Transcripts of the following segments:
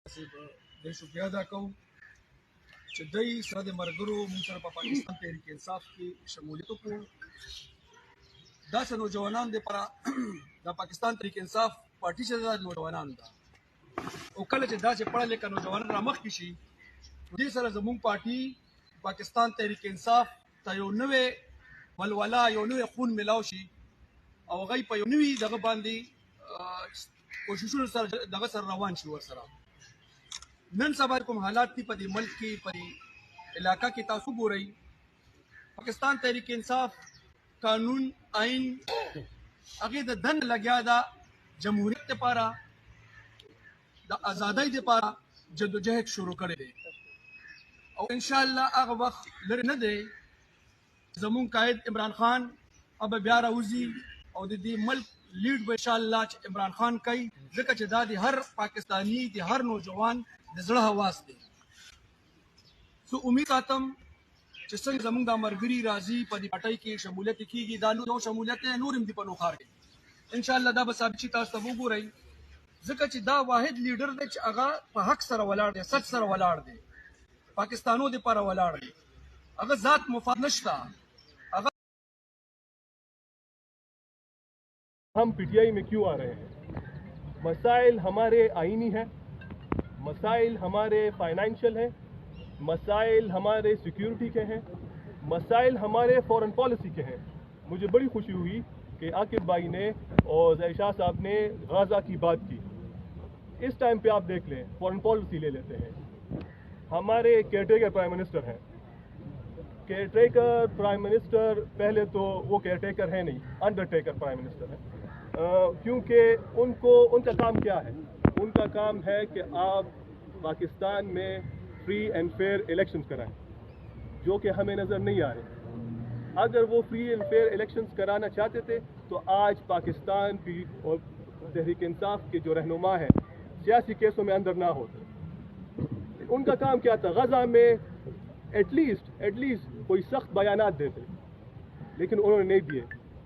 د شکریہ ادا کوم چې دوی سره د مرګرو موږ سره په پاکستان تحریک انصاف کې شمولیت وکړو. داسې نوجوانان دپاره د پاکستان تحریک انصاف پارټي چې دا نوجوانان ده او کله چې داسې پړه لیکه نوجوانان رامخکې شي دې سره زموږ پارټي پاکستان تحریک انصاف ته یو نوې ولوله یو نوې خون ملاو شي او هغوی په یو نوي دغه باندې کوششونو سره دغه سره روان شي. ورسره نن سبا کوم حالات دي په دې ملک کې په دې علاقه کې تاسو ګورئ پاکستان تحریک انصاف قانون آئین هغې د دن لګیا ده جمهوریت دپاره د ازادۍ دپاره جدوجهد شروع کړی دی او انشاءالله هغه وخت لرې نه دی زمونږ قائد عمران خان اب بیا راوځي او د دې ملک لیډ به انشاءالله چې عمران خان کوي ځکه چې دا د هر پاکستاني د هر نوجوان د زړه حواس دی. سو امید ساتم چې څنګه زموږ دا ملګري راځي په دې پټۍ کې شمولیت کېږي دا نو شمولیت نور هم دي په نوښار کې انشاءالله دا به ثابت شي. تاسو ته وګورئ ځکه چې دا واحد لیډر دی چې هغه په حق سره ولاړ دی سچ سره ولاړ دی پاکستانو دپاره ولاړ دی هغه ذات مفاد نشته. ہم پی ٹی آئی میں کیوں آ رہے ہیں؟ مسائل ہمارے آئینی ہیں، مسائل ہمارے فائنینشیل ہیں، مسائل ہمارے سیکیورٹی کے ہیں، مسائل ہمارے فورن پالیسی کے ہیں. مجھے بڑی خوشی ہوئی کہ عاقب بھائی نے اور ظاہر شاہ صاحب نے غزہ کی بات کی. اس ٹائم پہ آپ دیکھ لیں فورن پالیسی لے لیتے ہیں. ہمارے کیئر ٹیکر پرائم منسٹر ہیں. کیئر ٹیکر پرائم منسٹر پہلے تو وہ کیئر ٹیکر ہے نہیں، انڈر ٹیکر پرائم منسٹر ہے، کیونکہ ان کا کام کیا ہے؟ ان کا کام ہے کہ آپ پاکستان میں فری اینڈ فیئر الیکشنز کرائیں جو کہ ہمیں نظر نہیں آ رہے. اگر وہ فری اینڈ فیئر الیکشنز کرانا چاہتے تھے تو آج پاکستان کی اور تحریک انصاف کے جو رہنما ہیں سیاسی کیسوں میں اندر نہ ہوتے. ان کا کام کیا تھا؟ غزہ میں ایٹ لیسٹ کوئی سخت بیانات دیتے، لیکن انہوں نے نہیں دیے.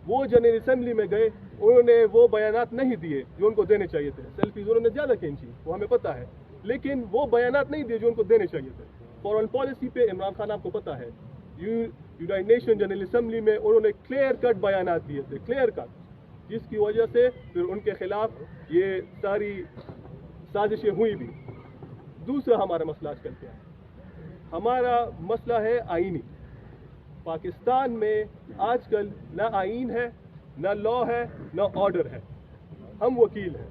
وہ جنرل اسمبلی میں گئے، انہوں نے وہ بیانات نہیں دیے جو ان کو دینے چاہیے تھے. سیلفیز انہوں نے زیادہ کھینچی، وہ ہمیں پتہ ہے، لیکن وہ بیانات نہیں دیے جو ان کو دینے چاہیے تھے. فورن پالیسی پہ عمران خان آپ کو پتہ ہے یونائٹڈ نیشن جنرل اسمبلی میں انہوں نے کلیئر کٹ بیانات دیے تھے، کلیئر کٹ، جس کی وجہ سے پھر ان کے خلاف یہ ساری سازشیں ہوئی بھی. دوسرا ہمارا مسئلہ آج کل کیا ہے؟ ہمارا مسئلہ ہے آئینی. پاکستان میں آج کل نہ آئین ہے، نہ لا ہے، نہ آرڈر ہے. ہم وکیل ہیں،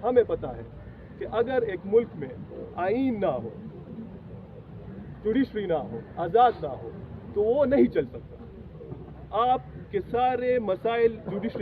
ہمیں پتہ ہے کہ اگر ایک ملک میں آئین نہ ہو، جوڈیشری نہ ہو، آزاد نہ ہو تو وہ نہیں چل سکتا. آپ کے سارے مسائل جوڈیشری